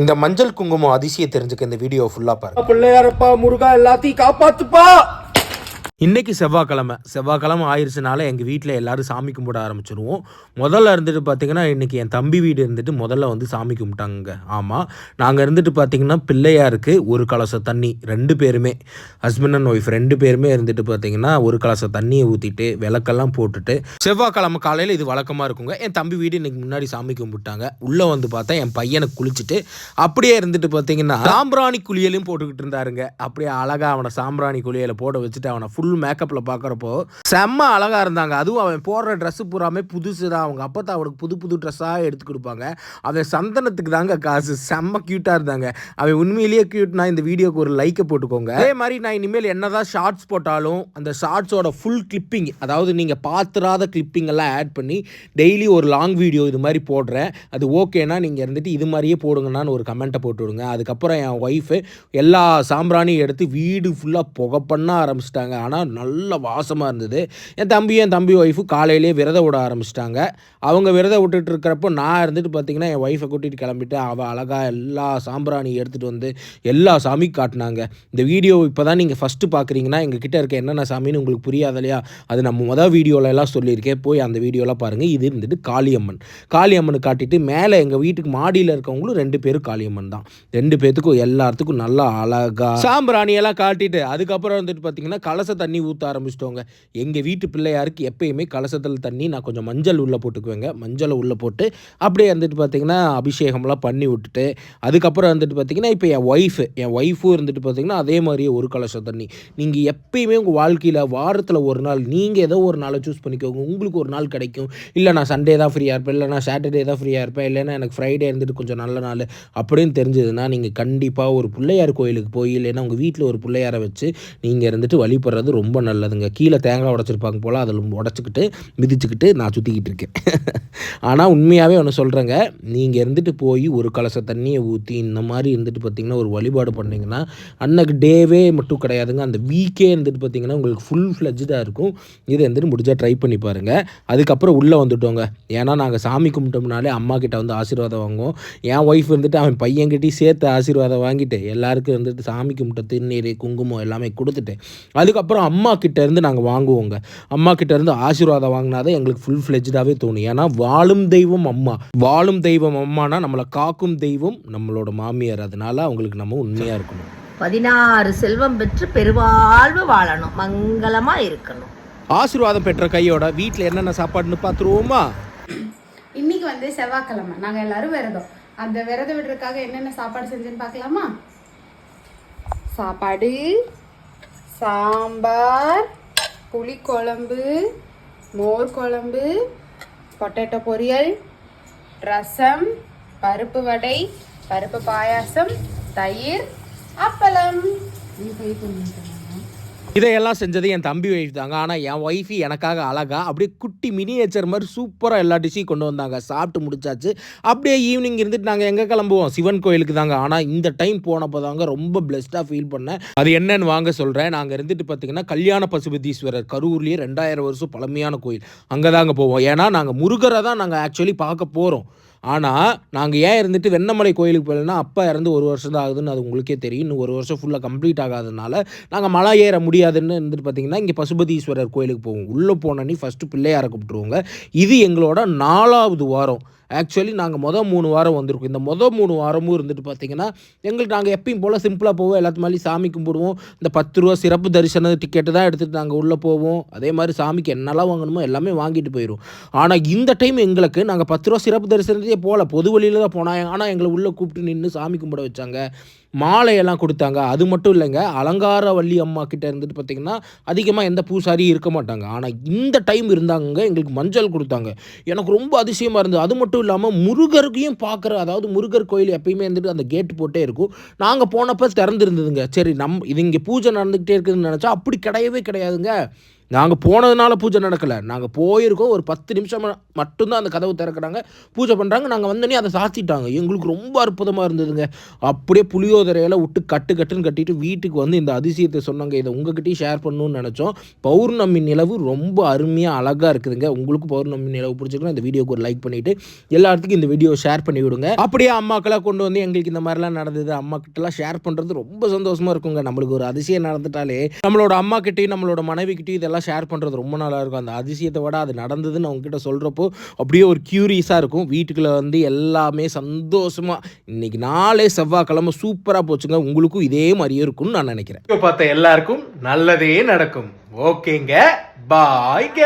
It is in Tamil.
இந்த மஞ்சள் குங்குமம் அதிசயம் தெரிஞ்சுக்க இந்த வீடியோ ஃபுல்லா பாருங்க. பிள்ளையாரப்பா முருகா எல்லாத்தையும் காப்பாத்துப்பா. இன்னைக்கு செவ்வாய்க்கிழமை ஆயிடுச்சுனால எங்கள் வீட்டில் எல்லோரும் சாமி கும்பிட ஆரம்பிச்சிருவோம். முதல்ல இருந்துட்டு பார்த்திங்கன்னா இன்றைக்கி என் தம்பி வீடு இருந்துட்டு முதல்ல வந்து சாமி கும்பிட்டாங்க. ஆமாம், நாங்கள் இருந்துட்டு பார்த்திங்கன்னா பிள்ளையாருக்கு ஒரு கலசம் தண்ணி, 2 பேருமே ஹஸ்பண்ட் அண்ட் ஒய்ஃப் 2 பேருமே இருந்துட்டு பார்த்திங்கன்னா ஒரு கலசம் தண்ணியை ஊற்றிட்டு விளக்கெல்லாம் போட்டுட்டு செவ்வாய்க்கிழமை காலையில் இது வழக்கமாக இருக்குங்க. என் தம்பி வீடு இன்றைக்கி முன்னாடி சாமி கும்பிட்டாங்க. உள்ளே வந்து பார்த்தா என் பையனை குளிச்சுட்டு அப்படியே இருந்துட்டு பார்த்திங்கன்னா சாம்பிராணி குளியலும் போட்டுக்கிட்டு இருந்தாருங்க. அப்படியே அழகாக அவனை சாம்பிராணி குளியலை போட வச்சுட்டு அவனை ஃபுல் மேக்கப்பில் பார்க்குறப்போ செம்ம அழகாக இருந்தாங்க. அதுவும் அவன் போடுற ட்ரெஸ்ஸு பூராமே புதுசு தான். அவங்க அப்போ தான் அவனுக்கு புது புது ட்ரெஸ்ஸாக எடுத்து கொடுப்பாங்க. அவன் சந்தனத்துக்கு தாங்க காசு. செம்ம க்யூட்டாக இருந்தாங்க. அவன் உண்மையிலேயே க்யூட்னா இந்த வீடியோக்கு ஒரு லைக்கை போட்டுக்கோங்க. அதே மாதிரி நான் இனிமேல் என்னதான் ஷார்ட்ஸ் போட்டாலும் அந்த ஷார்ட்ஸோட ஃபுல் கிளிப்பிங், அதாவது நீங்கள் பார்த்துராத கிளிப்பிங் எல்லாம் ஆட் பண்ணி டெய்லி ஒரு லாங் வீடியோ இது மாதிரி போடுறேன். அது ஓகேனா நீங்கள் இருந்துட்டு இது மாதிரியே போடுங்கன்னு ஒரு கமெண்ட்டை போட்டு விடுங்க. அதுக்கப்புறம் என் ஒய்ஃபு எல்லா சாம்பிராணியும் எடுத்து வீடு ஃபுல்லாக புகை பண்ண ஆரம்பிச்சிட்டாங்க. ஆனால் நல்ல வாசமாக இருந்தது. என் தம்பி ஒய்ஃபு காலையிலேயே விரதம் விட ஆரம்பிச்சிட்டாங்க. அவங்க விரதம் விட்டுட்டு இருக்கிறப்போ நான் இருந்துட்டு பார்த்திங்கன்னா என் ஒய்ஃபை கூட்டிகிட்டு கிளம்பிட்டு அவள் அழகாக எல்லா சாம்பிராணி எடுத்துகிட்டு வந்து எல்லா சாமிக்கு காட்டினாங்க. இந்த வீடியோ இப்போ தான் நீங்கள் ஃபஸ்ட்டு பார்க்குறீங்கன்னா எங்ககிட்ட இருக்க என்னென்ன சாமின்னு உங்களுக்கு புரியாது இல்லையா? அது நம்ம மொதல் வீடியோலலாம் சொல்லியிருக்கேன், போய் அந்த வீடியோலாம் பாருங்கள். இது இருந்துட்டு காளியம்மன் காட்டிட்டு மேலே எங்கள் வீட்டுக்கு மாடியில் இருக்கவங்களும் 2 பேரும் காளியம்மன் தான். 2 பேர்த்துக்கும் எல்லாத்துக்கும் நல்லா அழகாக சாம்பிராணியெல்லாம் காட்டிட்டு அதுக்கப்புறம் வந்துட்டு பார்த்திங்கன்னா கலச தண்ணி ஊற்ற ஆரம்பிச்சிட்டோங்க. எங்கள் வீட்டு பிள்ளையாருக்கு எப்பயுமே கலசத்தில் தண்ணி நான் கொஞ்சம் மஞ்சள் உள்ளே போட்டுக்குவேங்க. மஞ்சளை உள்ளே போட்டு அப்படியே வந்துட்டு பார்த்திங்கன்னா அபிஷேகம்லாம் பண்ணி விட்டுட்டு அதுக்கப்புறம் வந்துட்டு பார்த்திங்கன்னா இப்போ என் ஒய்ஃபும் இருந்துட்டு பார்த்திங்கன்னா அதே மாதிரியே ஒரு கலசம் தண்ணி. நீங்கள் எப்பயுமே உங்கள் வாழ்க்கையில் வாரத்தில் ஒரு நாள் நீங்கள் ஏதோ ஒரு நாளை சூஸ் பண்ணிக்கோங்க. உங்களுக்கு ஒரு நாள் கிடைக்கும். இல்லை நான் சண்டே தான் ஃப்ரீயாக இருப்பேன், இல்லை நான் சாட்டர்டே தான் ஃப்ரீயாக இருப்பேன், இல்லைன்னா எனக்கு ஃப்ரைடே இருந்துட்டு கொஞ்சம் நல்ல நாள் அப்படின்னு தெரிஞ்சதுன்னா நீங்கள் கண்டிப்பாக ஒரு பிள்ளையார் கோயிலுக்கு போய் இல்லைன்னா உங்கள் வீட்டில் ஒரு பிள்ளையாரை வச்சு நீங்கள் இருந்துட்டு வழிபடுறது ரொம்ப நல்லதுங்க. கீழே தேங்காய் உடைச்சிருப்பாங்க போல், அதில் உடச்சிக்கிட்டு மிதிச்சுக்கிட்டு நான் சுற்றிக்கிட்டு இருக்கேன். ஆனால் உண்மையாகவே ஒன்று சொல்கிறேங்க, நீங்கள் இருந்துட்டு போய் ஒரு கலச தண்ணியை ஊற்றி இந்த மாதிரி இருந்துட்டு பார்த்திங்கன்னா ஒரு வழிபாடு பண்ணிங்கன்னா அன்னைக்கு டேவே மட்டும் கிடையாதுங்க, அந்த வீக்கே இருந்துட்டு பார்த்திங்கன்னா உங்களுக்கு ஃபுல் ஃப்ளெஜ்டாக இருக்கும். இதை வந்துட்டு முடிஞ்சால் ட்ரை பண்ணி பாருங்கள். அதுக்கப்புறம் உள்ளே வந்துட்டோங்க. ஏன்னா நாங்கள் சாமி கும்பிட்டோம்னாலே அம்மா கிட்ட வந்து ஆசீர்வாதம் வாங்குவோம். என் ஒய்ஃப் வந்துட்டு அவன் பையன்கிட்டையும் சேர்த்து ஆசீர்வாதம் வாங்கிட்டு எல்லாருக்கும் வந்துட்டு சாமி கும்பிட்ட திருநீர் குங்குமம் எல்லாமே கொடுத்துட்டு அதுக்கப்புறம் அம்மா கிட்டேருந்து நாங்கள் வாங்குவோங்க. அம்மா கிட்டேருந்து ஆசீர்வாதம் வாங்கினாதான் எங்களுக்கு ஃபுல் ஃப்ளெஜ்டாகவே தோணும். ஏன்னா வாழும் தெய்வம் அம்மானா நம்மளை காக்கும் தெய்வம் நம்மளோட மாமியார். அதனால அவங்களுக்கு நம்ம உண்மையாக இருக்கணும். 16 செல்வம் பெற்று பெருவாழ்வு வாழணும், மங்களமாக இருக்கணும். ஆசீர்வாதம் பெற்ற கையோட வீட்டில் என்னென்ன சாப்பாடுன்னு பார்த்துருவோமா? இன்னைக்கு வந்து செவ்வாய்க்கிழமை, நாங்கள் எல்லாரும் விரதம். அந்த விரதம் விடுறதுக்காக என்னென்ன சாப்பாடு செஞ்சுன்னு பார்க்கலாமா? சாப்பாடு, சாம்பார், புளிக்குழம்பு, மோர் குழம்பு, பொட்டேட்டோ பொரியல், ரசம், பருப்பு வடை, பருப்பு பாயாசம், தயிர், அப்பளம். இதையெல்லாம் செஞ்சது என் தம்பி ஒய்ஃப் தாங்க. ஆனால் என் ஒய்ஃபு எனக்காக அழகாக அப்படியே குட்டி மினியேச்சர் மாதிரி சூப்பராக எல்லா டிஷ்ஷையும் கொண்டு வந்தாங்க. சாப்பிட்டு முடிச்சாச்சு. அப்படியே ஈவினிங் இருந்துட்டு நாங்கள் எங்கே கிளம்புவோம்? சிவன் கோயிலுக்கு தாங்க. ஆனால் இந்த டைம் போனப்போ தாங்க ரொம்ப பிளெஸ்டாக ஃபீல் பண்ணேன். அது என்னன்னு வாங்க சொல்கிறேன். நாங்கள் இருந்துட்டு பார்த்திங்கன்னா கல்யாண பசுபதீஸ்வரர், கரூர்லேயே 2000 வருஷம் பழமையான கோயில், அங்கே தாங்க போவோம். ஏன்னா நாங்கள் முருகரை தான் நாங்கள் ஆக்சுவலி பார்க்க போகிறோம். ஆனால் நாங்கள் ஏன் இருந்துட்டு வெண்ணமலை கோயிலுக்கு போகலன்னா அப்பா இறந்து 1 வருஷம் தான் ஆகுதுன்னு அது உங்களுக்கே தெரியும். இன்னும் 1 வருஷம் ஃபுல்லாக கம்ப்ளீட் ஆகாதனால நாங்கள் மலை ஏற முடியாதுன்னு இருந்துட்டு பார்த்திங்கன்னா இங்கே பசுபதீஸ்வரர் கோயிலுக்கு போவோம். உள்ளே போனோன்னே ஃபஸ்ட்டு பிள்ளையாரை கூப்பிட்டுருவோங்க. இது எங்களோட 4வது வாரம். ஆக்சுவலி நாங்கள் 3 வாரம் வந்திருக்கோம். இந்த 3 வாரமும் இருந்துட்டு பார்த்திங்கன்னா எங்களுக்கு நாங்கள் எப்பயும் போல் சிம்பிளாக போவோம். எல்லாத்து மேலேயும் சாமி கும்பிடுவோம். இந்த 10 ரூபா சிறப்பு தரிசன டிக்கெட்டு தான் எடுத்துகிட்டு நாங்கள் உள்ளே போவோம். அதே மாதிரி சாமிக்கு என்னெல்லாம் வாங்கணுமோ எல்லாமே வாங்கிட்டு போயிடும். ஆனால் இந்த டைம் எங்களுக்கு நாங்கள் 10 ரூபா சிறப்பு தரிசனத்தையே போகல, பொது வழியில் தான் போனாங்க. ஆனால் எங்களை உள்ளே கூப்பிட்டு நின்று சாமி கும்பிட வச்சாங்க. மாலையெல்லாம் கொடுத்தாங்க. அது மட்டும் இல்லைங்க, அலங்கார வள்ளி அம்மா கிட்டே இருந்துட்டு பார்த்திங்கன்னா அதிகமாக எந்த பூசாரியும் இருக்க மாட்டாங்க. ஆனால் இந்த டைம் இருந்தாங்க. எங்களுக்கு மஞ்சள் கொடுத்தாங்க. எனக்கு ரொம்ப அதிசயமாக இருந்தது. அது மட்டும் இல்லாமல் முருகருக்கையும் பார்க்குற, அதாவது முருகர் கோயில் எப்பயுமே இருந்துட்டு அந்த கேட்டு போட்டே இருக்கும். நாங்கள் போனப்போ திறந்துருந்ததுங்க. சரி இது இங்கே பூஜை நடந்துக்கிட்டே இருக்குதுன்னு நினச்சா அப்படி கிடையவே கிடையாதுங்க. நாங்கள் போனதுனால பூஜை நடக்கலை, நாங்கள் போயிருக்கோம். ஒரு 10 நிமிஷம் மட்டும்தான் அந்த கதவு திறக்கிறாங்க, பூஜை பண்ணுறாங்க. நாங்கள் வந்தோடனே அதை சாத்திட்டாங்க. எங்களுக்கு ரொம்ப அற்புதமாக இருந்ததுங்க. அப்படியே புளியோதரையில் விட்டு கட்டுன்னு கட்டிட்டு வீட்டுக்கு வந்து இந்த அதிசயத்தை சொன்னாங்க. இதை உங்ககிட்டயும் ஷேர் பண்ணணும்னு நினச்சோம். பௌர்ணமி நிலவு ரொம்ப அருமையாக அழகாக இருக்குதுங்க. உங்களுக்கு பௌர்ணமி நிலவு பிடிச்சிருக்குன்னா இந்த வீடியோக்கு ஒரு லைக் பண்ணிவிட்டு எல்லாத்துக்கும் இந்த வீடியோ ஷேர் பண்ணி விடுங்க. அப்படியே அம்மாக்கெல்லாம் கொண்டு வந்து எங்களுக்கு இந்த மாதிரிலாம் நடந்தது, அம்மா கிட்டலாம் ஷேர் பண்ணுறது ரொம்ப சந்தோஷமாக இருக்குங்க. நம்மளுக்கு ஒரு அதிசயம் நடந்துட்டாலே நம்மளோட அம்மா கிட்டையும் நம்மளோட மனைவி கிட்டையும் இதெல்லாம் ஷேர் பண்ணுறது ரொம்ப நல்லா இருக்கும். அந்த அதிசயத்தை விட அது நடந்ததுன்னு அவங்ககிட்ட சொல்கிறப்போ அப்படியே ஒரு க்யூரியஸாக இருக்கும். வீட்டுக்குள்ளே வந்து எல்லாமே சந்தோஷமாக இன்னைக்கு நாளே செவ்வாய்க்கிழமை சூப்பராக போச்சுங்க. உங்களுக்கும் இதே மாதிரியே இருக்கும்னு நான் நினைக்கிறேன். இப்போ பார்த்த எல்லாருக்கும் நல்லதே நடக்கும். ஓகேங்க, பாய்ங்க.